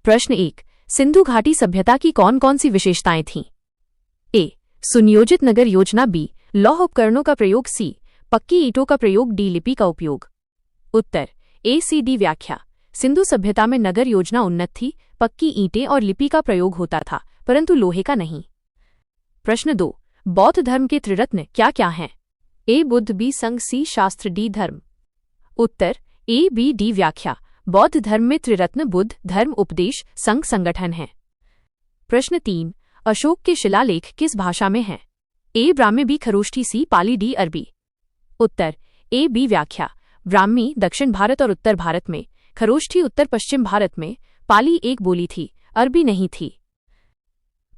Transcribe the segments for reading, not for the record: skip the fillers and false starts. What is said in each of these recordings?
प्रश्न 1। सिंधु घाटी सभ्यता की कौन कौन सी विशेषताएं थीं? ए। सुनियोजित नगर योजना। बी। लौह उपकरणों का प्रयोग। सी। पक्की ईंटों का प्रयोग। डी। लिपि का उपयोग। उत्तर ए, सी, डी। व्याख्या। सिंधु सभ्यता में नगर योजना उन्नत थी, पक्की ईंटें और लिपि का प्रयोग होता था, परंतु लोहे का नहीं। प्रश्न 2। बौद्ध धर्म के त्रिरत्न क्या क्या हैं? ए। बुद्ध। बी। संघ। सी। शास्त्र। डी। धर्म। उत्तर ए, बी, डी। व्याख्या। बौद्ध धर्म में त्रिरत्न बुद्ध, धर्म, उपदेश, संघ, संगठन है। प्रश्न 3। अशोक के शिलालेख किस भाषा में हैं? ए। ब्राह्मी। बी। खरोष्ठी। सी। पाली। डी। अरबी। उत्तर ए, बी। व्याख्या। ब्राह्मी दक्षिण भारत और उत्तर भारत में, खरोष्ठी उत्तर पश्चिम भारत में, पाली एक बोली थी, अरबी नहीं थी।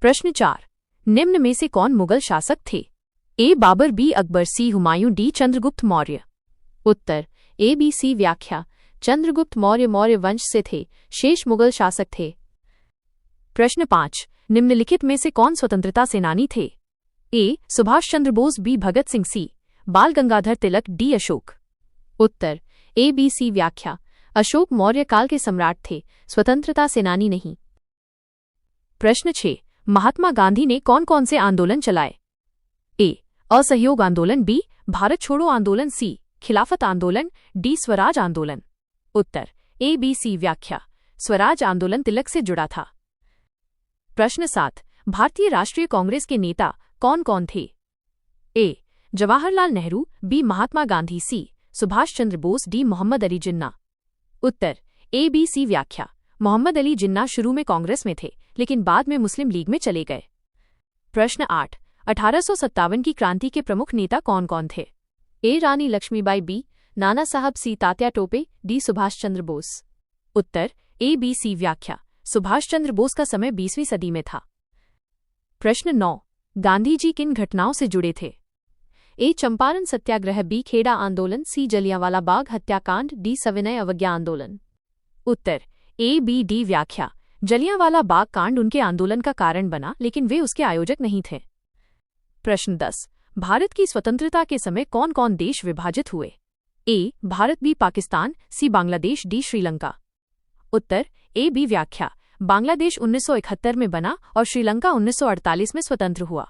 प्रश्न 4। निम्न में से कौन मुगल शासक थे? ए। बाबर। बी। अकबर। सी। हुमायूं। डी। चंद्रगुप्त मौर्य। उत्तर ए, बी, सी। व्याख्या। चंद्रगुप्त मौर्य मौर्य वंश से थे, शेष मुगल शासक थे। प्रश्न 5। निम्नलिखित में से कौन स्वतंत्रता सेनानी थे? ए। सुभाष चंद्र बोस। बी। भगत सिंह। सी। बाल गंगाधर तिलक। डी। अशोक। उत्तर ए, बी, सी। व्याख्या। अशोक मौर्य काल के सम्राट थे, स्वतंत्रता सेनानी नहीं। प्रश्न 6। महात्मा गांधी ने कौन कौन से आंदोलन चलाए? ए। असहयोग आंदोलन। बी। भारत छोड़ो आंदोलन। सी। खिलाफत आंदोलन। डी। स्वराज आंदोलन। उत्तर ए, बी, सी। व्याख्या। स्वराज आंदोलन तिलक से जुड़ा था। प्रश्न 7। भारतीय राष्ट्रीय कांग्रेस के नेता कौन कौन थे? ए। जवाहरलाल नेहरू। बी। महात्मा गांधी। सी। सुभाष चंद्र बोस। डी। मोहम्मद अली जिन्ना। उत्तर ए, बी, सी। व्याख्या। मोहम्मद अली जिन्ना शुरू में कांग्रेस में थे, लेकिन बाद में मुस्लिम लीग में चले गए। प्रश्न 8। 1857 की क्रांति के प्रमुख नेता कौन कौन थे? ए। रानी लक्ष्मीबाई। बी। नाना साहब। सी। तात्या टोपे। डी। सुभाष चंद्र बोस। उत्तर ए, बी, सी। व्याख्या। सुभाष चंद्र बोस का समय 20वीं सदी में था। प्रश्न 9। गांधी जी किन घटनाओं से जुड़े थे? ए। चंपारण सत्याग्रह। बी। खेड़ा आंदोलन। सी। जलियांवाला बाग हत्याकांड। डी। सविनय अवज्ञा आंदोलन। उत्तर ए, बी, डी। व्याख्या। जलियांवाला बाग कांड उनके आंदोलन का कारण बना, लेकिन वे उसके आयोजक नहीं थे। प्रश्न 10। भारत की स्वतंत्रता के समय कौन कौन देश विभाजित हुए? ए। भारत। बी। पाकिस्तान। सी। बांग्लादेश। डी। श्रीलंका। उत्तर ए, बी। व्याख्या। बांग्लादेश 1971 में बना और श्रीलंका 1948 में स्वतंत्र हुआ।